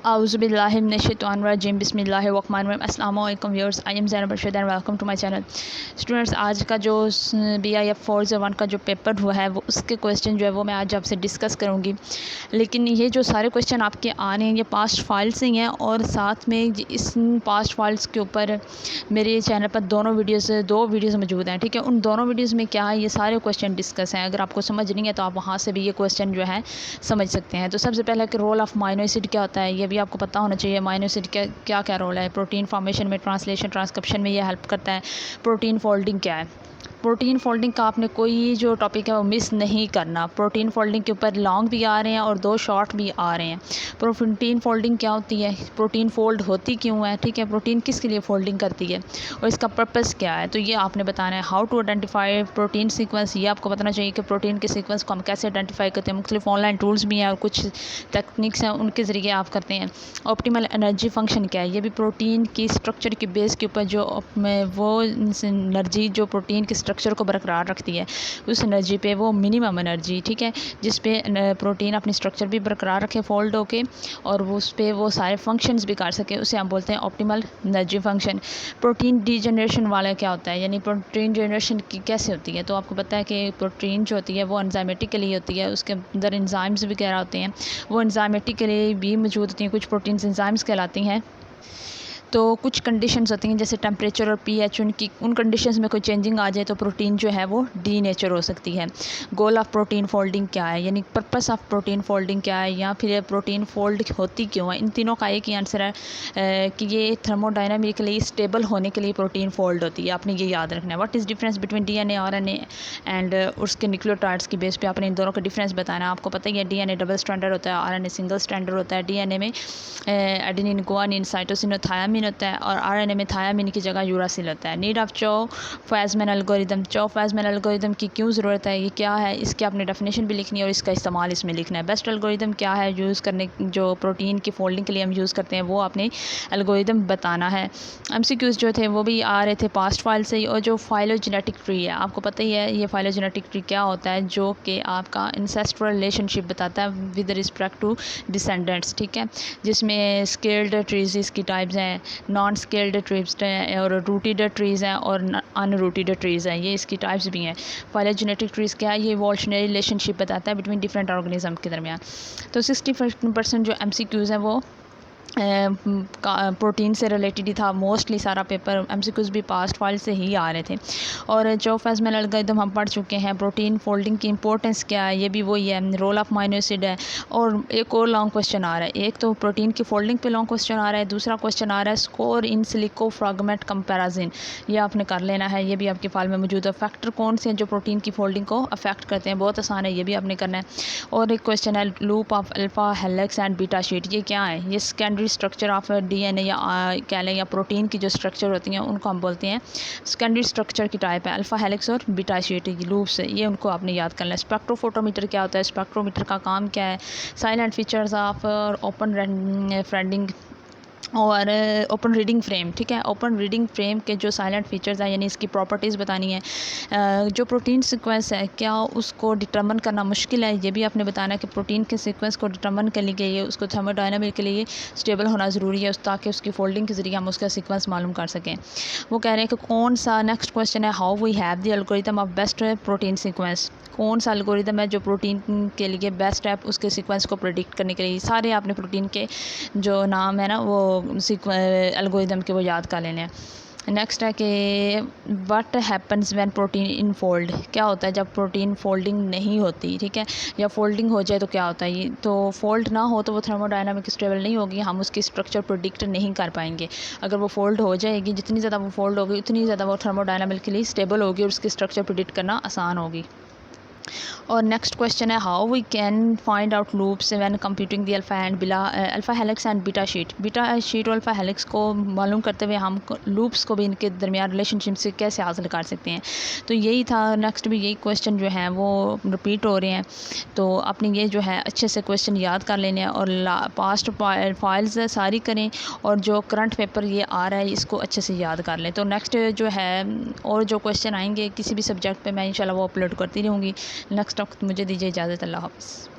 Auzubillahi minash-shaytanir-rajim. Bismillahir-rahmanir-rahim. Assalamu alaikum viewers. I am Zainab Arshad and welcome to my channel. Students, आज का जो BIF401 का जो paper हुआ है वो उसके क्वेश्चन जो है वो मैं आज आपसे डिस्कस करूंगी। लेकिन ये जो सारे क्वेश्चन आपके आ रहे हैं ये पास्ट फाइल्स ही हैं और साथ में इस पास्ट फाइल्स के ऊपर मेरे चैनल पर दो वीडियोस मौजूद हैं। ठीक है, उन दोनों वीडियोस में क्या है, ये सारे क्वेश्चन डिस्कस हैं। अगर आपको समझ नहीं है तो आप वहाँ से भी ये क्वेश्चन जो है समझ सकते हैं। तो सबसे पहले कि रोल ऑफ अमीनो एसिड क्या होता है, ये भी आपको पता होना चाहिए। अमीनो एसिड क्या क्या रोल है, प्रोटीन फॉर्मेशन में, ट्रांसलेशन, ट्रांसक्रिप्शन में ये हेल्प करता है। प्रोटीन फोल्डिंग क्या है, प्रोटीन फोल्डिंग का आपने कोई जो टॉपिक है वो मिस नहीं करना। प्रोटीन फोल्डिंग के ऊपर लॉन्ग भी आ रहे हैं और 2 शॉर्ट भी आ रहे हैं। प्रोटीन फोल्डिंग क्या होती है, प्रोटीन फोल्ड होती क्यों है, ठीक है, प्रोटीन किसके लिए फोल्डिंग करती है और इसका पर्पस क्या है, तो ये आपने बताना है। How to identify protein sequence, ये आपको बताना चाहिए कि प्रोटीन के सीक्वेंस को हम कैसे आइडेंटिफाई करते हैं। मुख्तलिफ ऑनलाइन टूल्स भी हैं और कुछ टेक्निक्स हैं, उनके ज़रिए आप करते हैं। ऑप्टिमल एनर्जी फंक्शन क्या है, ये भी प्रोटीन की स्ट्रक्चर की बेस के ऊपर जो वो एनर्जी जो प्रोटीन की स्ट्रक्चर को बरकरार रखती है, उस एनर्जी पे वो मिनिमम एनर्जी, ठीक है, जिस पे प्रोटीन अपनी स्ट्रक्चर भी बरकरार रखे फोल्ड होके और वो उस पे वो सारे फंक्शंस भी कर सके, उसे हम बोलते हैं optimal energy function. Protein degeneration वाला क्या होता है, यानी प्रोटीन जनरेशन की कैसे होती है, तो आपको पता है कि प्रोटीन जो होती है वो एंजाइमेटिकली होती है, उसके अंदर एंजाइम्स वगैरह होते हैं, वो एंजाइमेटिकली भी मौजूद होती हैं। कुछ प्रोटीन्स एंजाइम्स कहलाती हैं। तो कुछ कंडीशंस होती हैं जैसे टेम्परेचर और पीएच, उन कंडीशंस में कोई चेंजिंग आ जाए तो प्रोटीन जो है वो डीनेचर हो सकती है। गोल ऑफ प्रोटीन फोल्डिंग क्या है, यानी पर्पस ऑफ प्रोटीन फोल्डिंग क्या है, या फिर प्रोटीन फोल्ड होती क्यों है। इन तीनों का एक ही आंसर है कि ये थर्मोडायनामिकली स्टेबल होने के लिए प्रोटीन फोल्ड होती है। आपने ये याद रखना है। What is difference between DNA RNA and उसके न्यूक्लियोटाइड्स की बेस पे आपने इन दोनों का डिफरेंस बताना है। आपको पता ही है DNA डबल स्टैंडर्ड होता है, RNA सिंगल स्टैंडर्ड होता है। DNA में एडेनिन, गुआनिन, साइटोसिन और थायामिन होता है और RNA में थायामिन की जगह यूरासिल होता है। Need of choufasman algorithm, choufasman algorithm की क्यों ज़रूरत है, ये क्या है, इसकी आपने डेफिनेशन भी लिखनी है और इसका इस्तेमाल इसमें लिखना है। बेस्ट एल्गोरिदम क्या है यूज़ करने, जो प्रोटीन की फोल्डिंग के लिए हम यूज़ करते हैं, वो आपने एल्गोरिदम बताना है। MCQs जो थे वो भी आ रहे थे पास्ट फाइल से ही। और जो फाइलोजेनेटिक ट्री है, आपको पता ही है ये फाइलोजेनेटिक ट्री क्या होता है, जो कि आपका इंसेस्ट्रल रिलेशनशिप बताता है विद रिस्पेक्ट टू डिसेंडेंट्स, ठीक है, जिसमें स्केल्ड ट्रीज इसकी टाइप्स हैं, नॉन स्केल्ड ट्रीज हैं और रूटेड ट्रीज़ हैं और अनरूटेड ट्रीज़ हैं, ये इसकी टाइप्स भी हैं। फाइलोजेनेटिक ट्रीज़ क्या है, ये इवोल्यूशनरी रिलेशनशिप बताता है बिटवीन डिफरेंट ऑर्गेनिज्म के दरमियान। तो 60% जो MCQs हैं वो प्रोटीन से रिलेटेड ही था। मोस्टली सारा पेपर MCQs भी पास्ट फाइल से ही आ रहे थे। और choufasman एल्गोरिदम हम पढ़ चुके हैं। प्रोटीन फोल्डिंग की इंपॉर्टेंस क्या है, ये भी वही है। रोल ऑफ अमीनो एसिड है। और एक और लॉन्ग क्वेश्चन आ रहा है, एक तो प्रोटीन की फोल्डिंग पे लॉन्ग क्वेश्चन आ रहा है, दूसरा क्वेश्चन आ रहा है score in silico fragment comparison, ये आपने कर लेना है, ये भी आपकी फाइल में मौजूद है। फैक्टर कौन से हैं जो प्रोटीन की फोल्डिंग को अफेक्ट करते हैं, बहुत आसान है, ये भी आपने करना है। और एक क्वेश्चन है loop of alpha helix and beta sheet, ये क्या है, ये सेकेंडरी स्ट्रक्चर ऑफ DNA या कह लें या प्रोटीन की जो स्ट्रक्चर होती हैं उनको हम बोलते हैं सेकेंडरी स्ट्रक्चर की टाइप है, अल्फा हेलिक्स और बीटा शीट लूप्स, ये उनको आपने याद करना है। स्पेक्ट्रोफोटोमीटर क्या होता है, स्पेक्ट्रोमीटर का काम क्या है, साइलेंट फीचर्स ऑफ ओपन फ्रेंडिंग और ओपन रीडिंग फ्रेम, ठीक है, ओपन रीडिंग फ्रेम के जो साइलेंट फीचर्स हैं यानी इसकी प्रॉपर्टीज़ बतानी है। जो प्रोटीन सीक्वेंस है क्या उसको डिटर्मन करना मुश्किल है, ये भी आपने बताना है कि प्रोटीन के सीक्वेंस को डिटर्मन करने के लिए उसको थर्मोडायनामिक के लिए स्टेबल होना ज़रूरी है ताकि उसकी फोल्डिंग के ज़रिए हम उसका सीक्वेंस मालूम कर सकें। वो कह रहे हैं कि कौन सा, नेक्स्ट क्वेश्चन है how we have the algorithm of best protein sequence, कौन सा एल्गोरिथम है जो प्रोटीन के लिए बेस्ट है उसके सीक्वेंस को प्रेडिक्ट करने के लिए। सारे आपने प्रोटीन के जो नाम है ना वो एल्गोरिथम के वो याद कर लेने हैं। नेक्स्ट है कि what happens when protein infold, क्या होता है जब प्रोटीन फोल्डिंग नहीं होती, ठीक है, या फोल्डिंग हो जाए तो क्या होता है। ये तो फोल्ड ना हो तो वो थर्मोडायनामिक स्टेबल नहीं होगी, हम उसकी स्ट्रक्चर प्रेडिक्ट नहीं कर पाएंगे। अगर वो फोल्ड हो जाएगी, जितनी ज़्यादा वो फोल्ड होगी उतनी ज़्यादा वो थर्मोडायनामिकली स्टेबल होगी और उसकी स्ट्रक्चर प्रेडिक्ट करना आसान होगी। और नेक्स्ट क्वेश्चन है how we can find out loops when computing the alpha helix and beta sheet और अल्फा हेलिक्स को मालूम करते हुए हम लूप्स को भी इनके दरमियान रिलेशनशिप से कैसे हासिल कर सकते हैं। तो यही था, नेक्स्ट भी यही क्वेश्चन जो हैं वो रिपीट हो रहे हैं, तो अपने ये जो है अच्छे से क्वेश्चन याद कर लेने हैं और पास्ट फाइल्स सारी करें और जो करंट पेपर ये आ रहा है इसको अच्छे से याद कर लें। तो नेक्स्ट जो है और जो क्वेश्चन आएंगे किसी भी सब्जेक्ट पे मैं इंशाल्लाह वो अपलोड करती रहूँगी। नेक्स्ट वक्त मुझे दीजिए इजाज़त। अल्लाह हाफ़िज़।